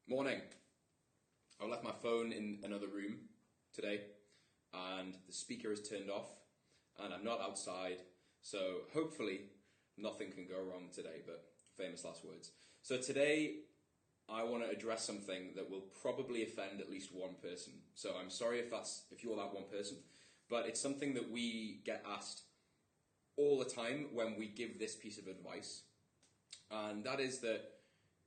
Morning. I left my phone in another room today and the speaker is turned off and I'm not outside, so hopefully nothing can go wrong today, but famous last words. So today I want to address something that will probably offend at least one person. So I'm sorry if you're that one person, but it's something that we get asked all the time when we give this piece of advice, and that is that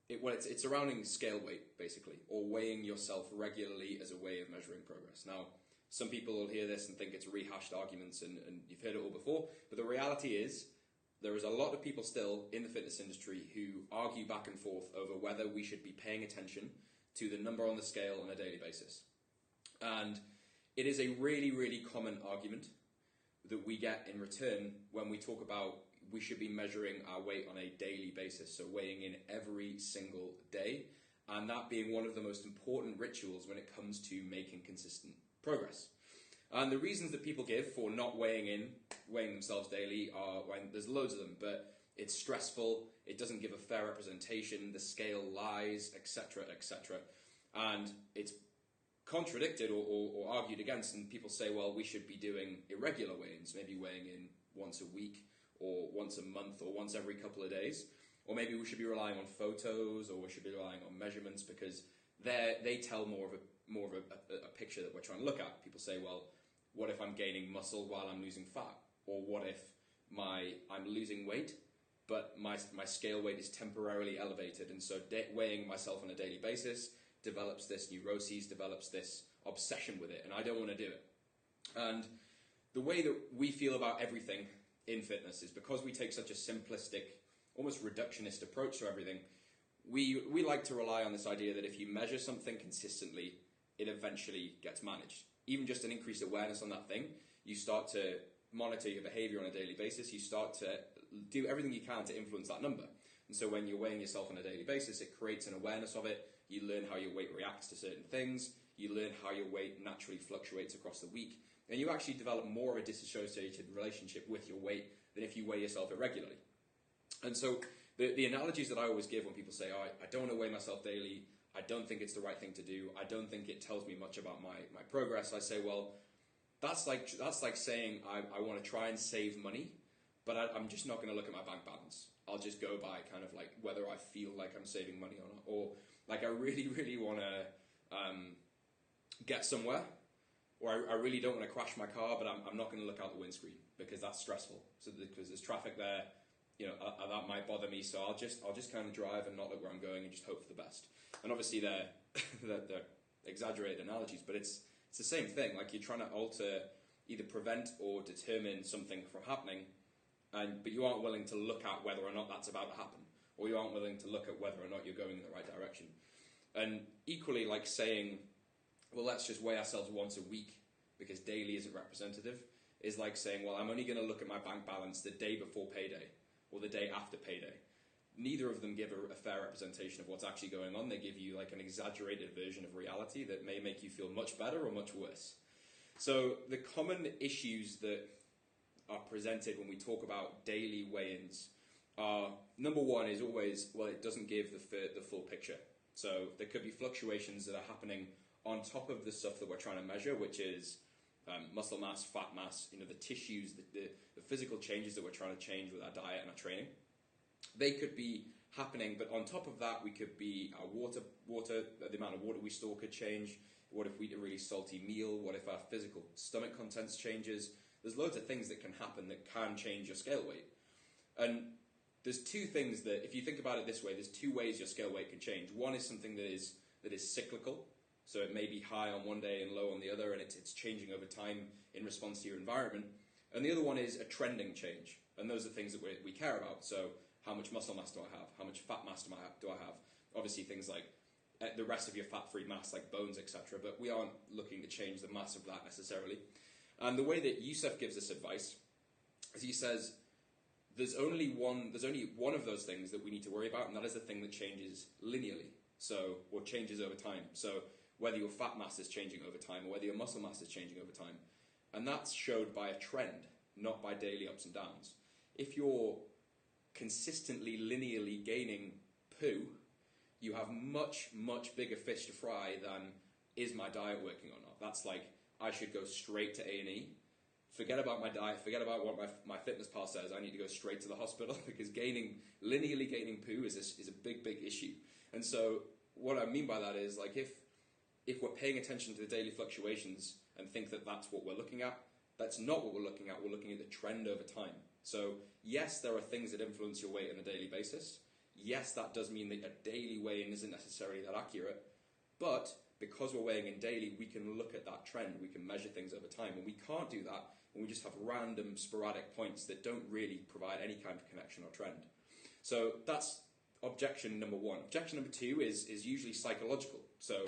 it's surrounding scale weight, basically, or weighing yourself regularly as a way of measuring progress. Now, some people will hear this and think it's rehashed arguments and you've heard it all before, but the reality is there is a lot of people still in the fitness industry who argue back and forth over whether we should be paying attention to the number on the scale on a daily basis. And it is a really, really common argument that we get in return when we talk about we should be measuring our weight on a daily basis, so weighing in every single day, and that being one of the most important rituals when it comes to making consistent progress. And the reasons that people give for not weighing themselves daily are, well, there's loads of them, but it's stressful, it doesn't give a fair representation, the scale lies, etc., etc. And it's contradicted or argued against, and people say, well, we should be doing irregular weigh-ins, maybe weighing in once a week or once a month or once every couple of days, or maybe we should be relying on photos, or we should be relying on measurements because they tell more of a picture that we're trying to look at. People say, well, what if I'm gaining muscle while I'm losing fat, or what if I'm losing weight but my scale weight is temporarily elevated, and so weighing myself on a daily basis develops this neuroses, develops this obsession with it, and I don't want to do it. And the way that we feel about everything in fitness is because we take such a simplistic, almost reductionist approach to everything, we like to rely on this idea that if you measure something consistently, it eventually gets managed. Even just an increased awareness on that thing, you start to monitor your behavior on a daily basis, you start to do everything you can to influence that number. And so when you're weighing yourself on a daily basis, it creates an awareness of it, you learn how your weight reacts to certain things, you learn how your weight naturally fluctuates across the week, and you actually develop more of a disassociated relationship with your weight than if you weigh yourself irregularly. And so the analogies that I always give when people say, oh, I don't want to weigh myself daily, I don't think it's the right thing to do, I don't think it tells me much about my progress, I say, well, that's like saying I want to try and save money, but I'm just not going to look at my bank balance. I'll just go by kind of like whether I feel like I'm saving money or not. Or like I really, really want to get somewhere, or I really don't want to crash my car, but I'm not going to look out the windscreen because that's stressful. So because there's traffic there, that might bother me. So I'll just kind of drive and not look where I'm going and just hope for the best. And obviously they're exaggerated analogies, but it's the same thing. Like you're trying to either prevent or determine something from happening, but you aren't willing to look at whether or not that's about to happen, or you aren't willing to look at whether or not you're going in the right direction. And equally, like saying, well, let's just weigh ourselves once a week because daily isn't representative, is like saying, well, I'm only going to look at my bank balance the day before payday or the day after payday. Neither of them give a fair representation of what's actually going on. They give you like an exaggerated version of reality that may make you feel much better or much worse. So the common issues that are presented when we talk about daily weigh-ins are, number one is always, well, it doesn't give the full picture. So there could be fluctuations that are happening on top of the stuff that we're trying to measure, which is muscle mass, fat mass, the tissues, the physical changes that we're trying to change with our diet and our training. They could be happening, but on top of that, we could be our water, the amount of water we store could change. What if we eat a really salty meal? What if our physical stomach contents changes? There's loads of things that can happen that can change your scale weight. And there's two things that, if you think about it this way, there's two ways your scale weight can change. One is something that is cyclical. So it may be high on one day and low on the other, and it's changing over time in response to your environment. And the other one is a trending change. And those are things that we care about. So how much muscle mass do I have? How much fat mass do I have? Obviously things like the rest of your fat-free mass, like bones, etc. But we aren't looking to change the mass of that necessarily. And the way that Yusef gives this advice is he says, there's only one of those things that we need to worry about, and that is the thing that changes linearly, or changes over time. So whether your fat mass is changing over time or whether your muscle mass is changing over time. And that's showed by a trend, not by daily ups and downs. If you're consistently linearly gaining poo, you have much, much bigger fish to fry than, is my diet working or not? That's like, I should go straight to A&E. Forget about my diet, forget about what my fitness pal says. I need to go straight to the hospital because linearly gaining poo is a big, big issue. And so what I mean by that is, like, if we're paying attention to the daily fluctuations and think that that's what we're looking at, that's not what we're looking at. We're looking at the trend over time. So yes, there are things that influence your weight on a daily basis. Yes, that does mean that a daily weigh-in isn't necessarily that accurate, but because we're weighing in daily, we can look at that trend, we can measure things over time, and we can't do that when we just have random sporadic points that don't really provide any kind of connection or trend. So that's objection number one. Objection number two is usually psychological. So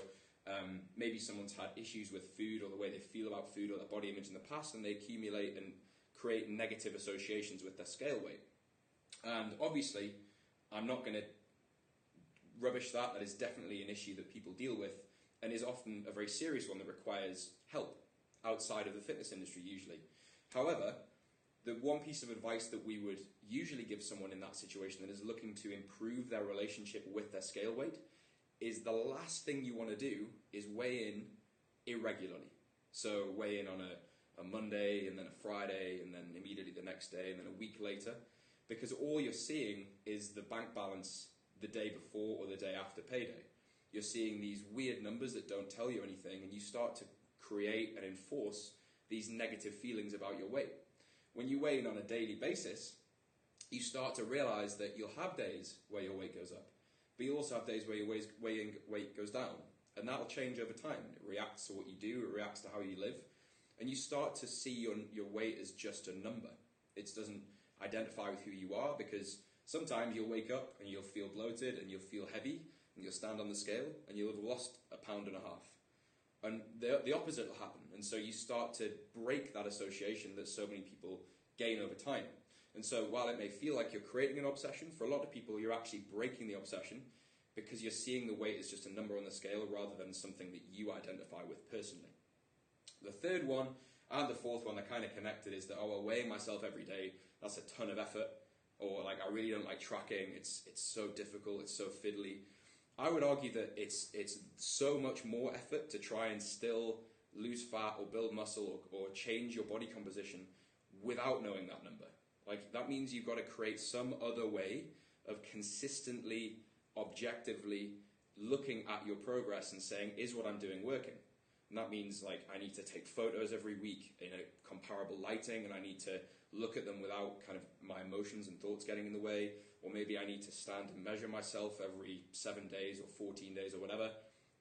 maybe someone's had issues with food or the way they feel about food or their body image in the past, and they accumulate and create negative associations with their scale weight. And obviously, I'm not going to rubbish that. That is definitely an issue that people deal with and is often a very serious one that requires help outside of the fitness industry usually. However, the one piece of advice that we would usually give someone in that situation that is looking to improve their relationship with their scale weight is the last thing you want to do is weigh in irregularly. So weigh in on a Monday and then a Friday and then immediately the next day and then a week later, because all you're seeing is the bank balance the day before or the day after payday. You're seeing these weird numbers that don't tell you anything, and you start to create and enforce these negative feelings about your weight. When you weigh in on a daily basis, you start to realize that you'll have days where your weight goes up, but you also have days where your weight goes down, and that'll change over time. It reacts to what you do, it reacts to how you live, and you start to see your weight as just a number. It doesn't identify with who you are, because sometimes you'll wake up and you'll feel bloated and you'll feel heavy, and you'll stand on the scale and you'll have lost 1.5 pounds. And the opposite will happen. And so you start to break that association that so many people gain over time. And so while it may feel like you're creating an obsession, for a lot of people you're actually breaking the obsession because you're seeing the weight as just a number on the scale rather than something that you identify with personally. The third one and the fourth one are kind of connected is that, oh, well, weighing myself every day, that's a ton of effort. Or like, I really don't like tracking, it's so difficult, it's so fiddly. I would argue that it's so much more effort to try and still lose fat or build muscle or change your body composition without knowing that number. Like, that means you've got to create some other way of consistently, objectively looking at your progress and saying, is what I'm doing working? And that means, like, I need to take photos every week in a comparable lighting, and I need to look at them without kind of my emotions and thoughts getting in the way, or maybe I need to stand and measure myself every 7 days or 14 days or whatever.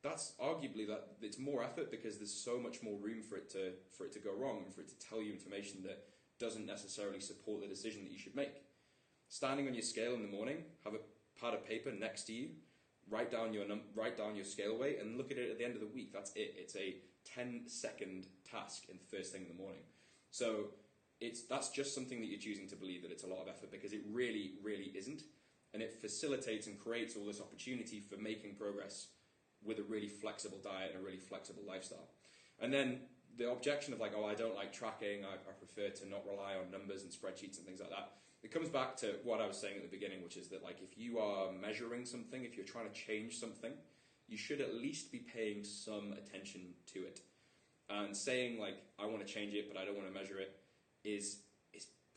That's arguably that it's more effort because there's so much more room for it to go wrong and for it to tell you information that doesn't necessarily support the decision that you should make. Standing on your scale in the morning, have a pad of paper next to you, write down your scale weight and look at it at the end of the week. That's it. It's a 10-second task in the first thing in the morning. So that's just something that you're choosing to believe that it's a lot of effort, because it really, really isn't. And it facilitates and creates all this opportunity for making progress with a really flexible diet and a really flexible lifestyle. And then the objection of like, oh, I don't like tracking, I prefer to not rely on numbers and spreadsheets and things like that. It comes back to what I was saying at the beginning, which is that like, if you are measuring something, if you're trying to change something, you should at least be paying some attention to it. And saying like, I want to change it, but I don't want to measure it, is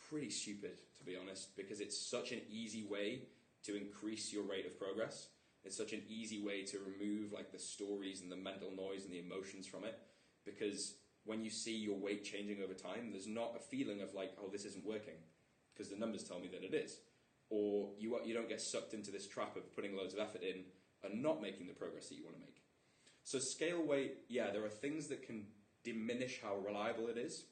pretty stupid, to be honest, because it's such an easy way to increase your rate of progress. It's such an easy way to remove like the stories and the mental noise and the emotions from it, because when you see your weight changing over time, there's not a feeling of like, oh, this isn't working, because the numbers tell me that it is. Or you don't get sucked into this trap of putting loads of effort in and not making the progress that you want to make. So scale weight, yeah, there are things that can diminish how reliable it is.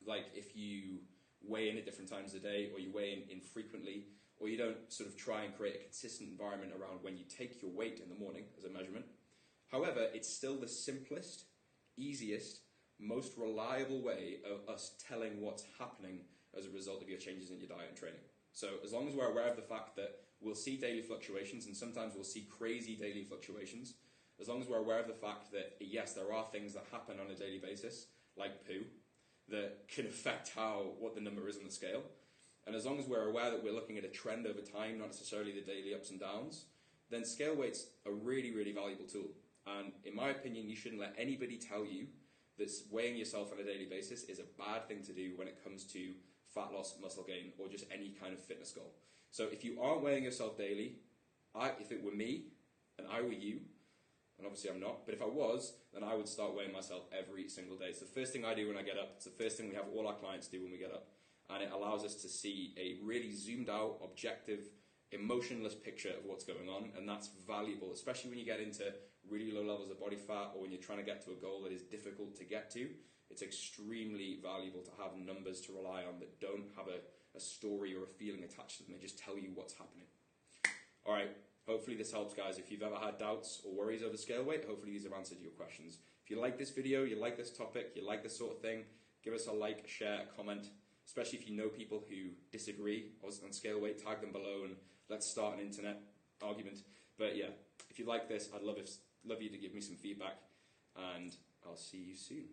Like if you weigh in at different times of the day, or you weigh in infrequently, or you don't sort of try and create a consistent environment around when you take your weight in the morning as a measurement. However, it's still the simplest, easiest, most reliable way of us telling what's happening as a result of your changes in your diet and training. So as long as we're aware of the fact that we'll see daily fluctuations, and sometimes we'll see crazy daily fluctuations, as long as we're aware of the fact that, yes, there are things that happen on a daily basis, like poo, that can affect what the number is on the scale. And as long as we're aware that we're looking at a trend over time, not necessarily the daily ups and downs, then scale weight's a really, really valuable tool. And in my opinion, you shouldn't let anybody tell you that weighing yourself on a daily basis is a bad thing to do when it comes to fat loss, muscle gain, or just any kind of fitness goal. So if you aren't weighing yourself daily, if it were me and I were you, and obviously I'm not, but if I was, then I would start weighing myself every single day. It's the first thing I do when I get up. It's the first thing we have all our clients do when we get up. And it allows us to see a really zoomed out, objective, emotionless picture of what's going on, and that's valuable, especially when you get into really low levels of body fat or when you're trying to get to a goal that is difficult to get to. It's extremely valuable to have numbers to rely on that don't have a story or a feeling attached to them. They just tell you what's happening. Alright, hopefully this helps, guys. If you've ever had doubts or worries over scale weight, hopefully these have answered your questions. If you like this video, you like this topic, you like this sort of thing, give us a like, share, comment, especially if you know people who disagree on scale weight, tag them below and let's start an internet argument. But yeah, if you like this, I'd love you to give me some feedback, and I'll see you soon.